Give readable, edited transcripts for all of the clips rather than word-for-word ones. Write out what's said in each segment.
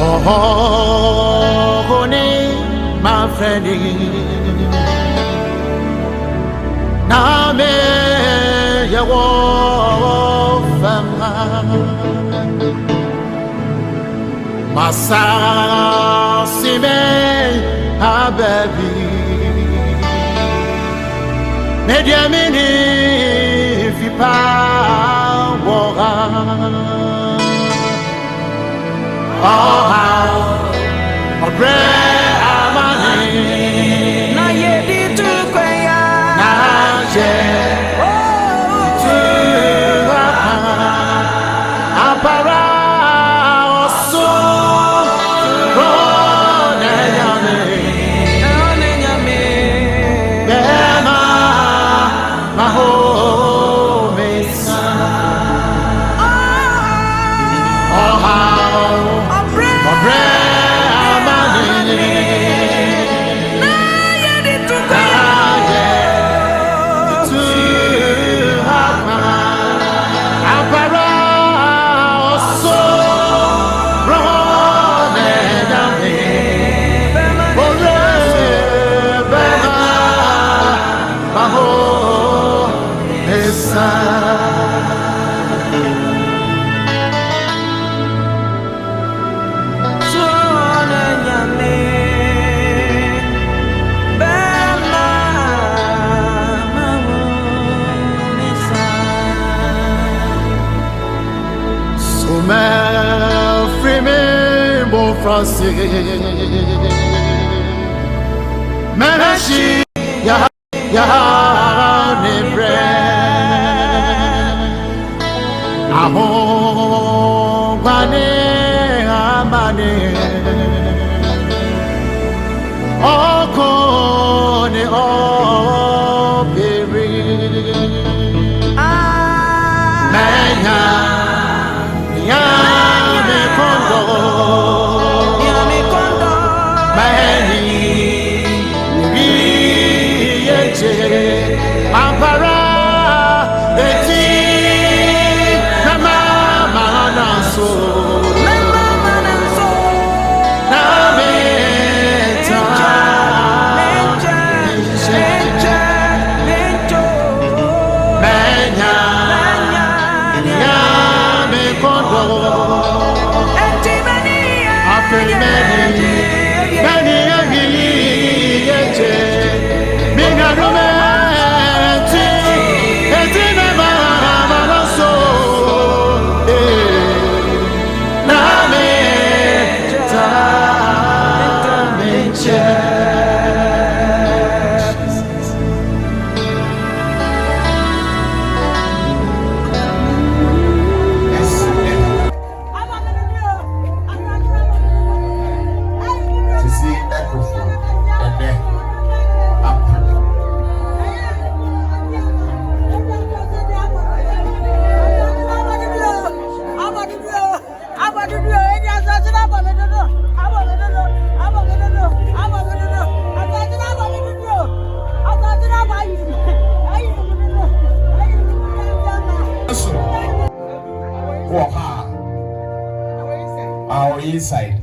Oh, my friend, now me your wolf, Massa, see me, a baby. Media mini, if you power. Oh, how a bread amani na yedi tu kwaya na je tu apara oso rone nyame bema maho mesa. Oh, how Manashi ya ne bre amo bane amane oko ne opere menya ya me kondo Ampara eti nama mananso na meta menya ya me kondo eti meni yeje minga rome our inside.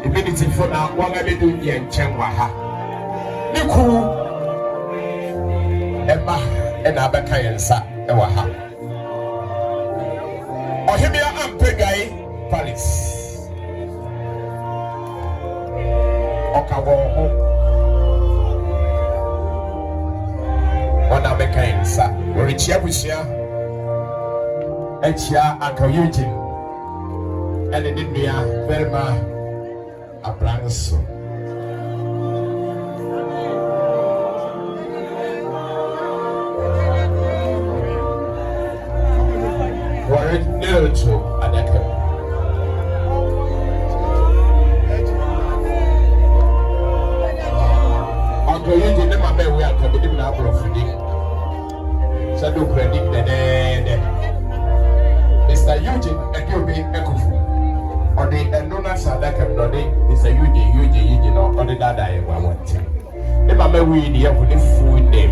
Immediately for now, one of the Indian Chengwaha. Niku Emma and Abakayansa Ewaha. Ohimia Ampegai Paris. Okawo Abakayansa. Orichia Bushia Echia Akayujin. And it did be a very much a brand so. For it near to a decade. Uncle Eugene, never met we are coming in our profit. So do predict the day. Mr. Eugene, and you'll be Akuffo. Or the Endona Sadaka, or the Mr. Eugene, or the Dada, I want to. If I'm a weedy, I put a full name.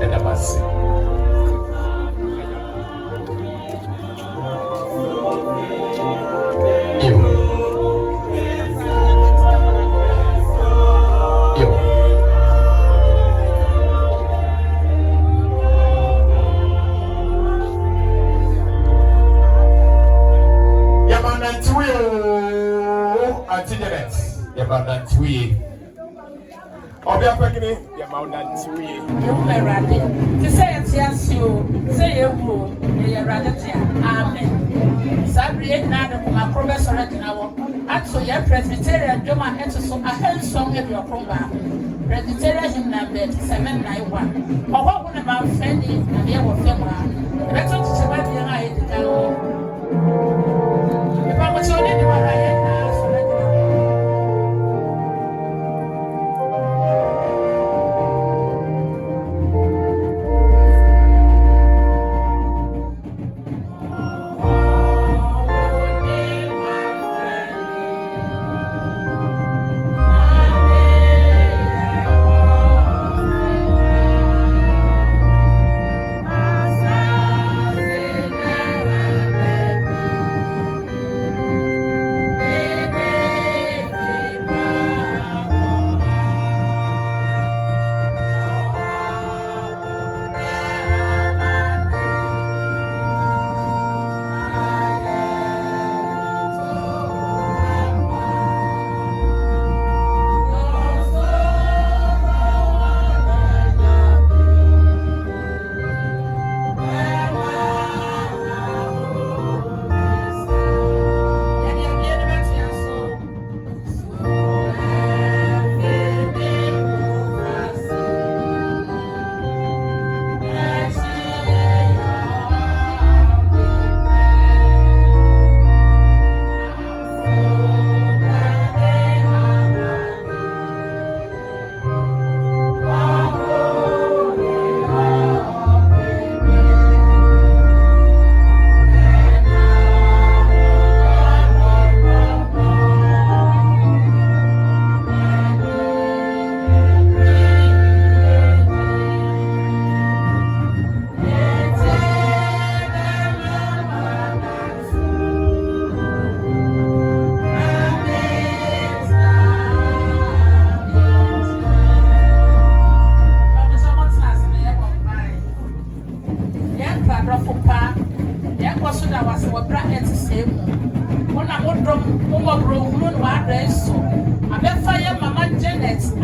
And I must say, about 2 years. Obia Pekini, about that 2 years. You were ready to say it, yes, you say you will, you're ready. Amen. Sabri, now the Macrobes already now. And so, your Presbyterian Joma Etso, a handsome of your combat. Presbyterian number 791. Or what about Fendi and the other family? Let's talk to somebody and I had to go. If I was only the one I had now, so let me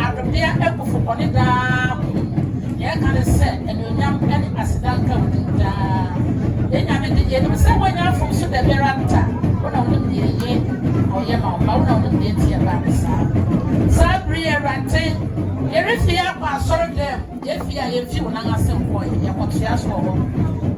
Adobea Akuffo on da. Yeah, can I say, and you know, any accident coming down. Then I mean, the same way now from Suda Berata, when I wouldn't be a year, or Yama, Mauna wouldn't be a about the side. Sabria Rite, if you are sort of them, if you are some boy, you want to ask for.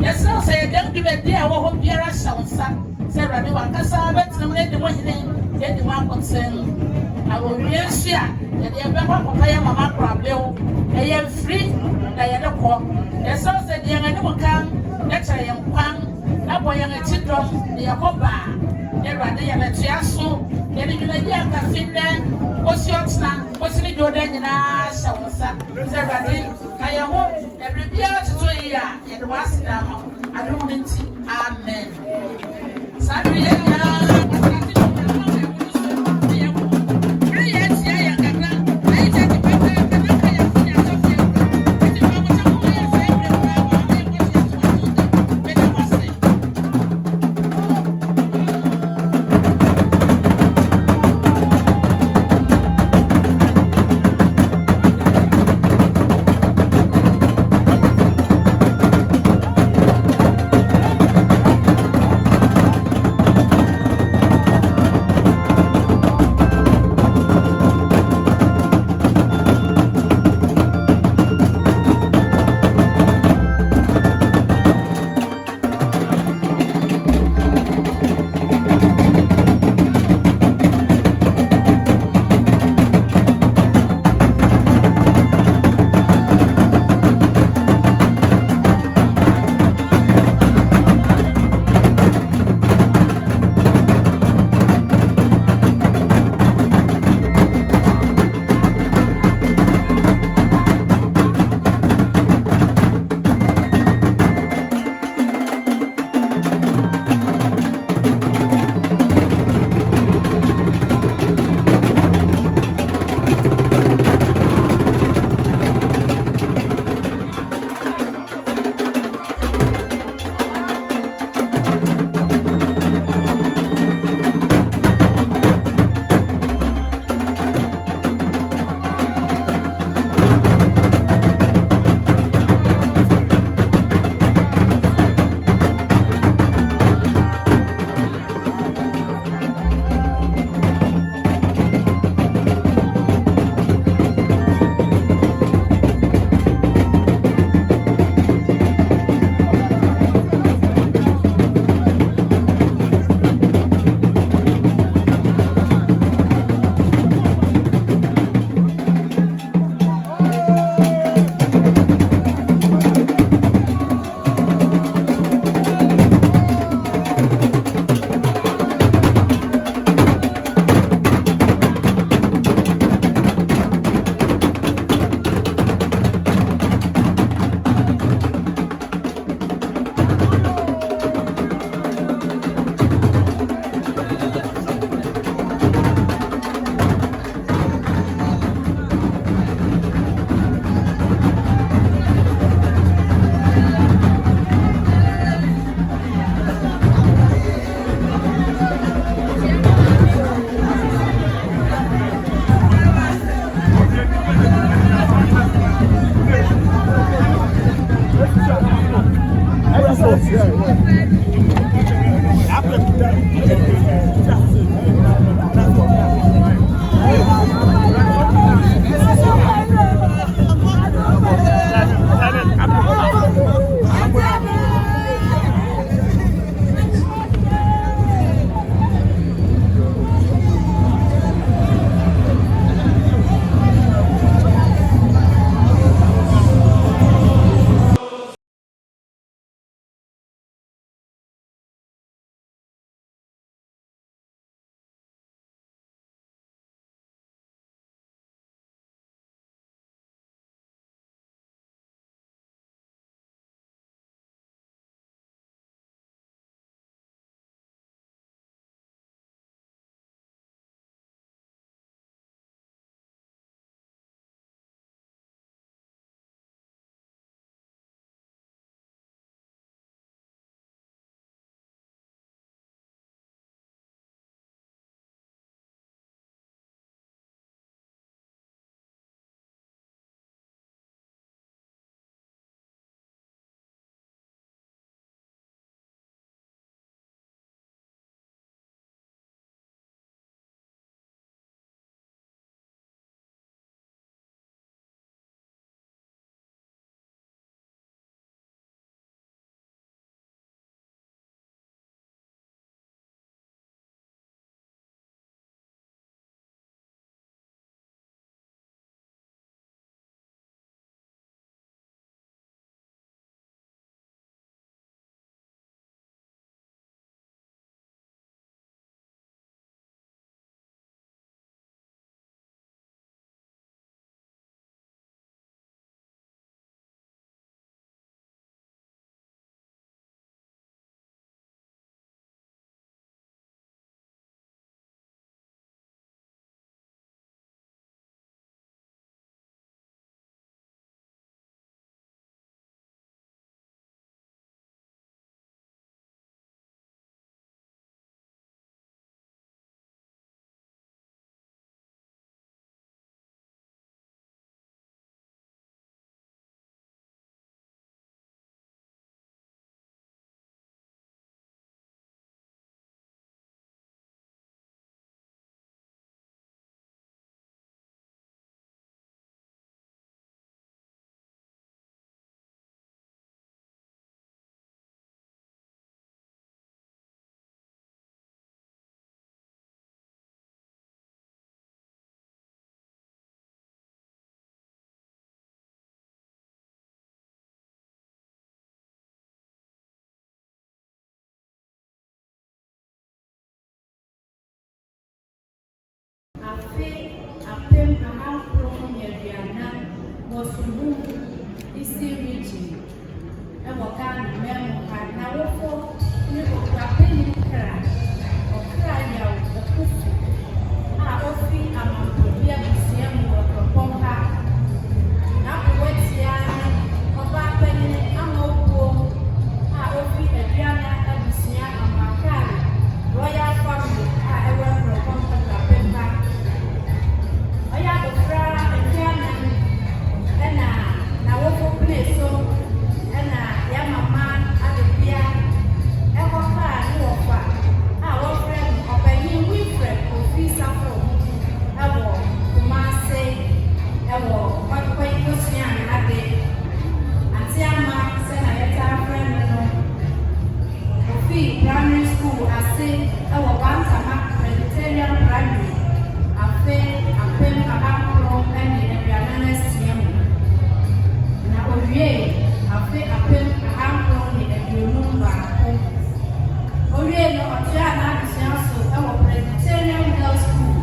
Yes, I'll say, don't give a dear, what will be a sound, Sarah, you want to say, let's let the one name, get the one concern. I will reassure that the Abba Paya Mamma Crabbill, I am free, I am a walk. Yes, I said, the young animal come, next I am Pam, that boy and a children, the Akoba, they ran the Yamachiaso, then you may have a fin there. What's your son? What's in your day in our shower? Sarah, I am home every year to a year, and was now. I don't want to. Amen. Sorry, Akuapem Akuffo Nyabiana was removed this region. And what kind of memo had now for Akuapem crash or cry out the Akuffo. I often am a Adobea museum or Pompa. Now, what's the Akuapem Amopo? I often Adriana and Museum and Macari. Royal family, I ever from Akuapem. I have a friend and now what place so and young man Adobea ever had no offer. Our friend of a new Wilfred of Visa from our Kumase, our what way was young at the Antiama Senator friend of the primary school. I say our Bantama Mediterranean primary. Akuapem Akuffo and the Adriana Siam. Now, Akuapem Akuffo in the Yunumba. Oriel or Jana is also our Presbyterian Girls School.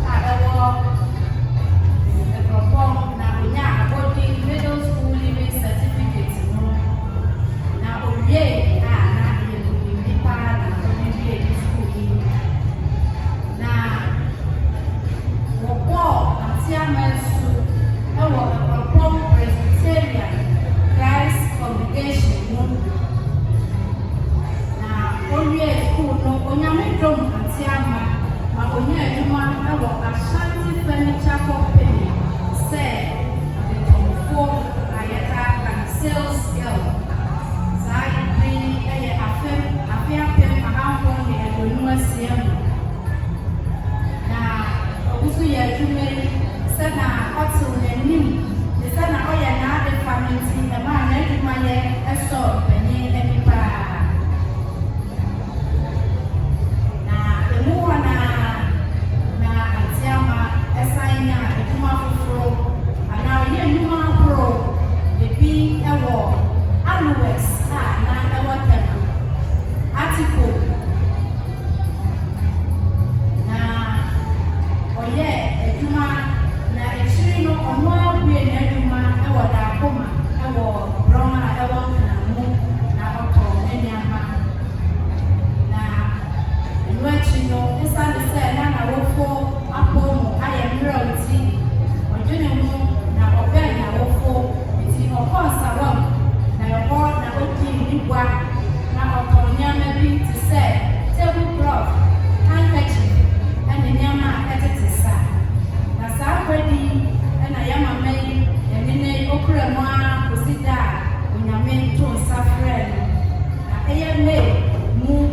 Our Propon now about middle school living certificate. Now, Oriel are not in the part of the school. Now, our Presbyterian Christ congregation. Now, only a school, no, Onyamedom Antiama, Magonia, our Ashanti furniture company, said the Akuffo Ayata and sales girl. Zai bring a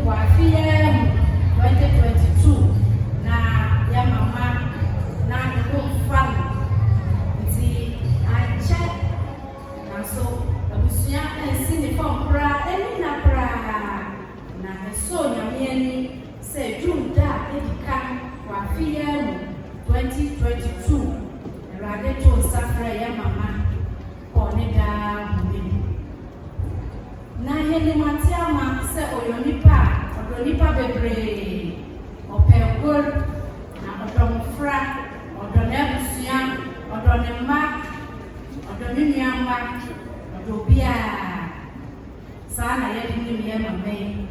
Akuapem 2022 na ya mama na no fan nti anche na so abusua ensi ni fọmpra eni na pra na eso nyame ani se junda edika Akuapem 2022 erade to safra ya mama onida mumi na heli matiama se oyonipa bebre opegol na odomfra odonebusua odonema odonimiamba Adobea sana yedi ni ya mame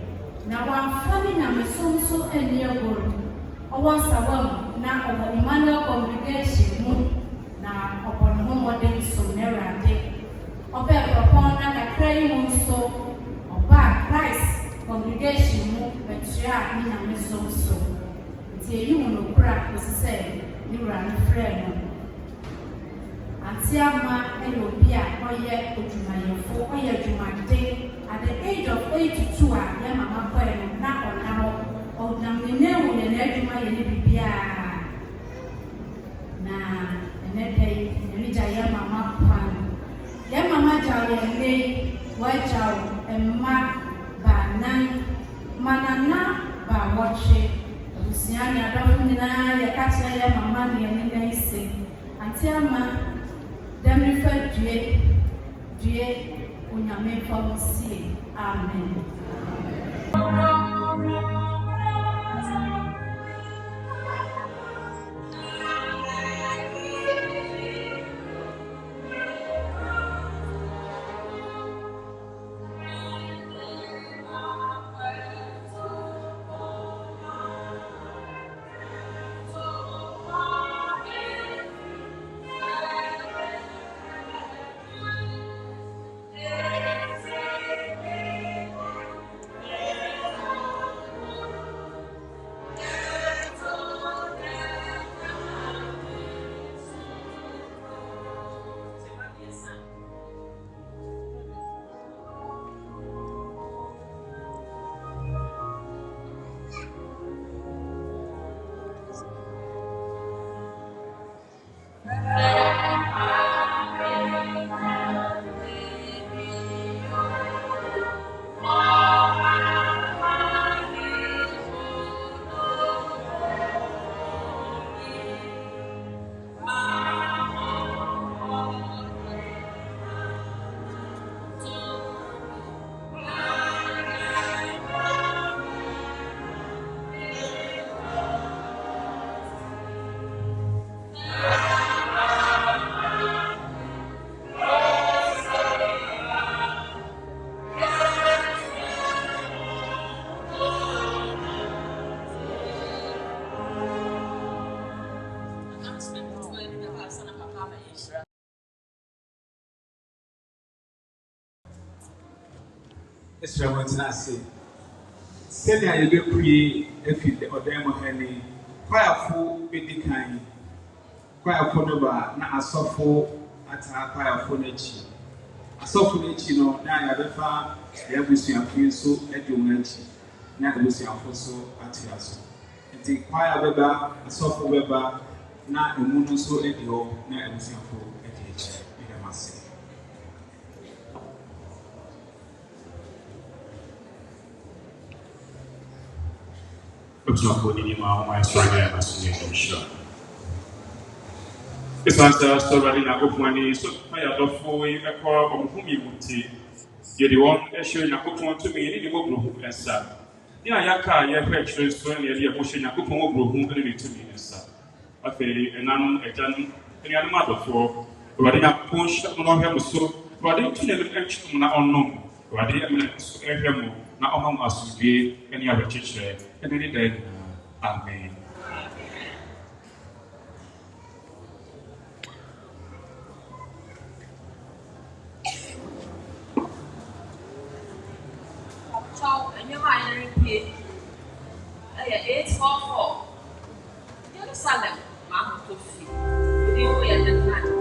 na wafani na mesonso eniegol owasawam na Emmanuel congregation mu na obono modern sonerade obe propon na kakrai mu so oba Christ congregation mu betua ni na mesonso tie yi mu no kura osise ni wura no frɛ no Antiama Adobea oye ojumayefo oye jumade at the age of 82 ya mama boy na onaro odamene wo ne adwuma ye ni bibia na enedai enija ya mama pan ya mama jawo ne wajawo emma banan manana ba woche usiani adafu na ya kacha ya mama ni ne ise Antiama dem refer Dieu onyame famisi amen. Say, send I will pray if you or them honey, quite full big kind, quite for na asofo at a quite for nature. A soft nature, no, now I have found everything I feel so at your nature, not everything I feel so at yours. And take quite a weber, a soft weber, not a moon so at your, not everything I feel at each. I must say. It's answer story in Akuffo so I adore you a call from whom you would see. You're the one showing Akuffo to me in the mobile and sir. Yaka, your pictures, so nearly a pushing Akuffo who really to me, sir. I feel an animal, a jan, any other mother for running up push on him so, but I didn't never actually unknown. But I didn't na ọmọ asubie ẹni abẹkyekyerẹ ẹni ní dẹ amen. Ọ̀tọ̀ ẹ̀yẹ́ máa yẹn rí pé ẹ̀yẹ 844 Jerusalem máa ń tó fi ìdí ìwé ẹ̀ lẹ́nu náà.